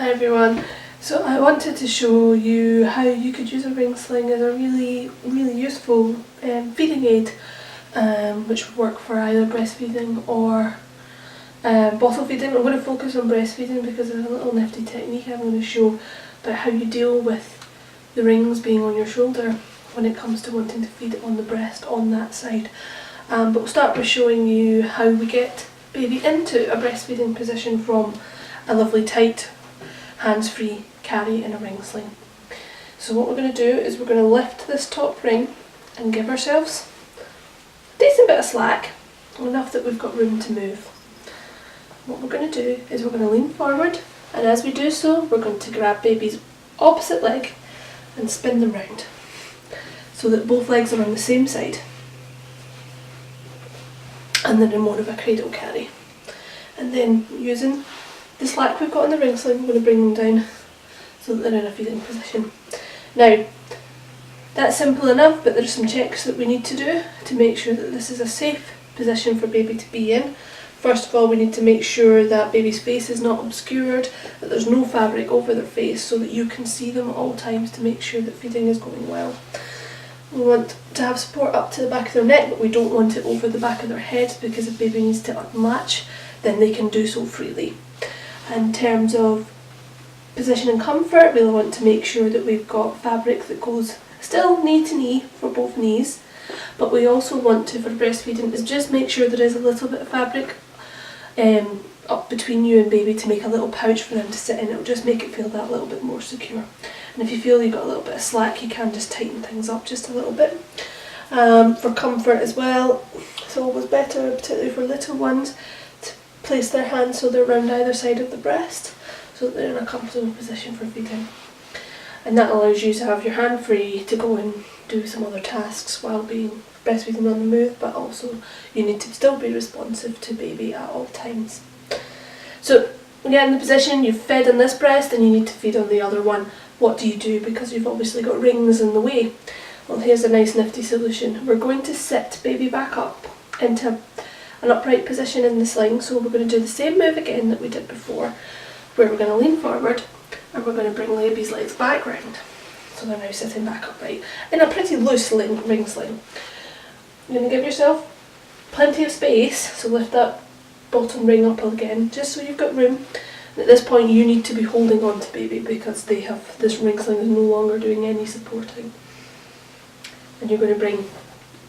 Hi everyone. So I wanted to show you how you could use a ring sling as a really useful feeding aid, which would work for either breastfeeding or bottle feeding. I'm going to focus on breastfeeding because there's a little nifty technique I'm going to show about how you deal with the rings being on your shoulder when it comes to wanting to feed it on the breast on that side. But we'll start by showing you how we get baby into a breastfeeding position from a lovely tight hands-free carry in a ring sling. So what we're going to do is we're going to lift this top ring and give ourselves a decent bit of slack, enough that we've got room to move. What we're going to do is we're going to lean forward, and as we do so we're going to grab baby's opposite leg and spin them round so that both legs are on the same side, and then in more of a cradle carry. And then using the slack we've got in the ring sling, we're going to bring them down so that they're in a feeding position. Now, that's simple enough, but there's some checks that we need to do to make sure that this is a safe position for baby to be in. First of all, we need to make sure that baby's face is not obscured, that there's no fabric over their face so that you can see them at all times to make sure that feeding is going well. We want to have support up to the back of their neck, but we don't want it over the back of their head, because if baby needs to unlatch, then they can do so freely. In terms of position and comfort, we'll want to make sure that we've got fabric that goes still knee to knee for both knees, but we also want to, for breastfeeding, is just make sure there is a little bit of fabric up between you and baby to make a little pouch for them to sit in. It'll just make it feel that little bit more secure. And if you feel you've got a little bit of slack, you can just tighten things up just a little bit. For comfort as well, it's always better, particularly for little ones, to place their hands so they're round either side of the breast, so that they're in a comfortable position for feeding. And that allows you to have your hand free to go and do some other tasks while being breastfeeding on the move, but also you need to still be responsive to baby at all times. So when you get in the position, you've fed on this breast and you need to feed on the other one. What do you do? Because you've obviously got rings in the way. Well, here's a nice nifty solution. We're going to sit baby back up into an upright position in the sling. So we're going to do the same move again that we did before, where we're going to lean forward and we're going to bring baby's legs back round. So they're now sitting back upright in a pretty loose ring sling. You're going to give yourself plenty of space, so lift that bottom ring up again, just so you've got room. And at this point you need to be holding on to baby because this ring sling is no longer doing any supporting. And you're going to bring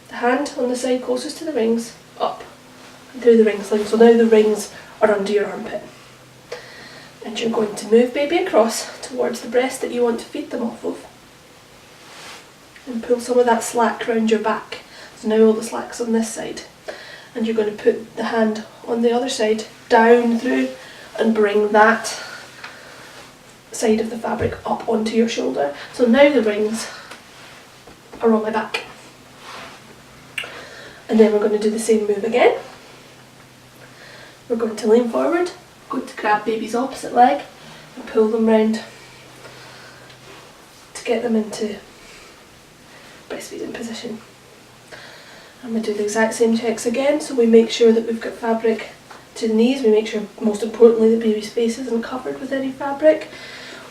the hand on the side closest to the rings up and through the ring sling, so now the rings are under your armpit. And you're going to move baby across towards the breast that you want to feed them off of and pull some of that slack around your back. So now all the slack's on this side, and you're going to put the hand on the other side down through and bring that side of the fabric up onto your shoulder. So now the rings are on my back. And then we're going to do the same move again. We're going to lean forward, going to grab baby's opposite leg and pull them round to get them into breastfeeding position. And we do the exact same checks again, so we make sure that we've got fabric to the knees. We make sure, most importantly, the baby's face isn't covered with any fabric.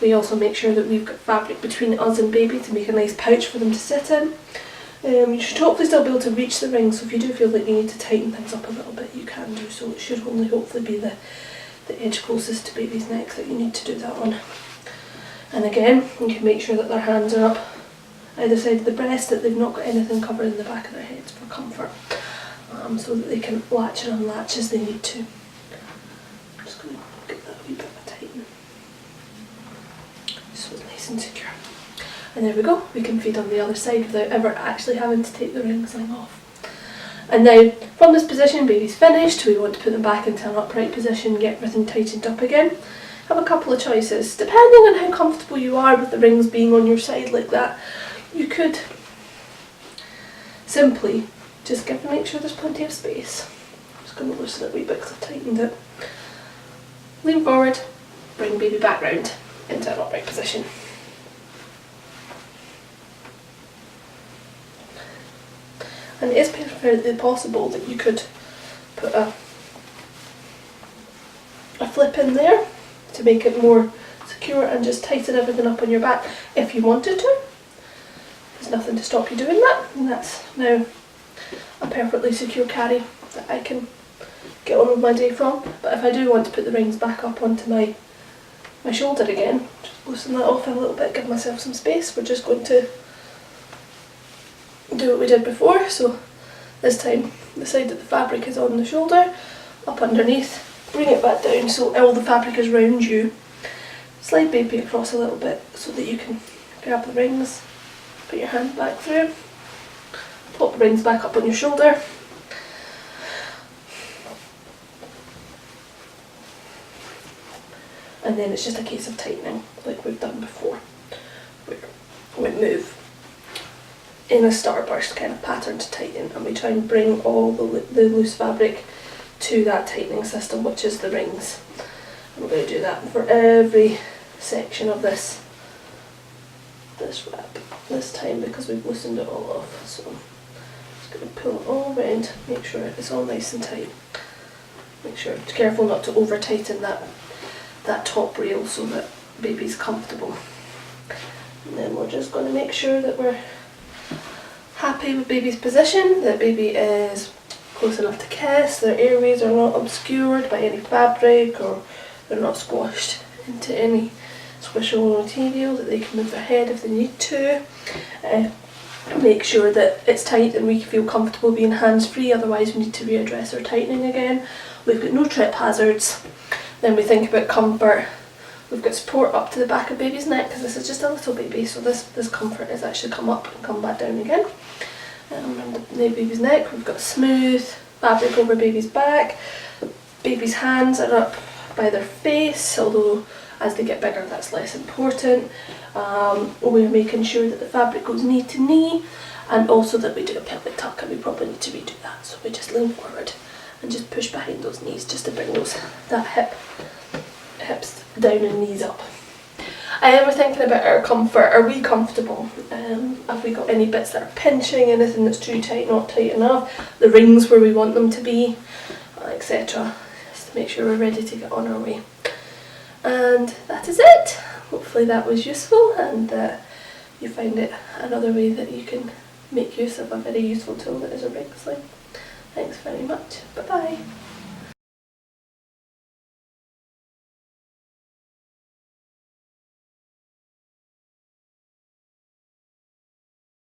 We also make sure that we've got fabric between us and baby to make a nice pouch for them to sit in. You should hopefully still be able to reach the ring, so if you do feel like you need to tighten things up a little bit, you can do so. It should only hopefully be the edge closest to baby's neck that you need to do that on. And again, you can make sure that their hands are up either side of the breast, that they've not got anything covered in the back of their heads for comfort, so that they can latch and unlatch as they need to. I'm just going to get that a wee bit of a tighten so it's nice and secure. And there we go, we can feed on the other side without ever actually having to take the ring sling off. And now, from this position, baby's finished. We want to put them back into an upright position, get everything tightened up again. Have a couple of choices. Depending on how comfortable you are with the rings being on your side like that, you could simply just make sure there's plenty of space. I'm just going to loosen it a wee bit because I've tightened it. Lean forward, bring baby back round into an upright position. And it is perfectly possible that you could put a flip in there to make it more secure and just tighten everything up on your back if you wanted to. There's nothing to stop you doing that, and that's now a perfectly secure carry that I can get on with my day from. But if I do want to put the rings back up onto my shoulder again, just loosen that off a little bit, give myself some space. We're just going to do what we did before. So this time the side that the fabric is on the shoulder, up underneath, bring it back down so all the fabric is round you. Slide baby across a little bit so that you can grab the rings, put your hand back through, pop the rings back up on your shoulder. And then it's just a case of tightening like we've done before, where we move in a starburst kind of pattern to tighten, and we try and bring all the loose fabric to that tightening system, which is the rings. And we're going to do that for every section of this wrap this time because we've loosened it all off. So I'm just going to pull it all around, make sure it's all nice and tight. Make sure, careful not to over tighten that top rail so that baby's comfortable. And then we're just going to make sure that we're happy with baby's position, that baby is close enough to kiss, their airways are not obscured by any fabric, or they're not squashed into any squishable material, that they can move their head if they need to. Make sure that it's tight and we feel comfortable being hands-free, otherwise we need to readdress our tightening again. We've got no trip hazards. Then we think about comfort. We've got support up to the back of baby's neck because this is just a little baby, so this comfort is actually come up and come back down again. Around the baby's neck we've got smooth fabric over baby's back. Baby's hands are up by their face, although as they get bigger that's less important. We're making sure that the fabric goes knee to knee, and also that we do a pelvic tuck, and we probably need to redo that. So we just lean forward and just push behind those knees just to bring that hips down and knees up. We're thinking about our comfort. Are we comfortable? Have we got any bits that are pinching, anything that's too tight, not tight enough, the rings where we want them to be, etc. Just to make sure we're ready to get on our way. And that is it. Hopefully that was useful, and you find it another way that you can make use of a very useful tool that is a ring sling. Thanks very much. Bye bye.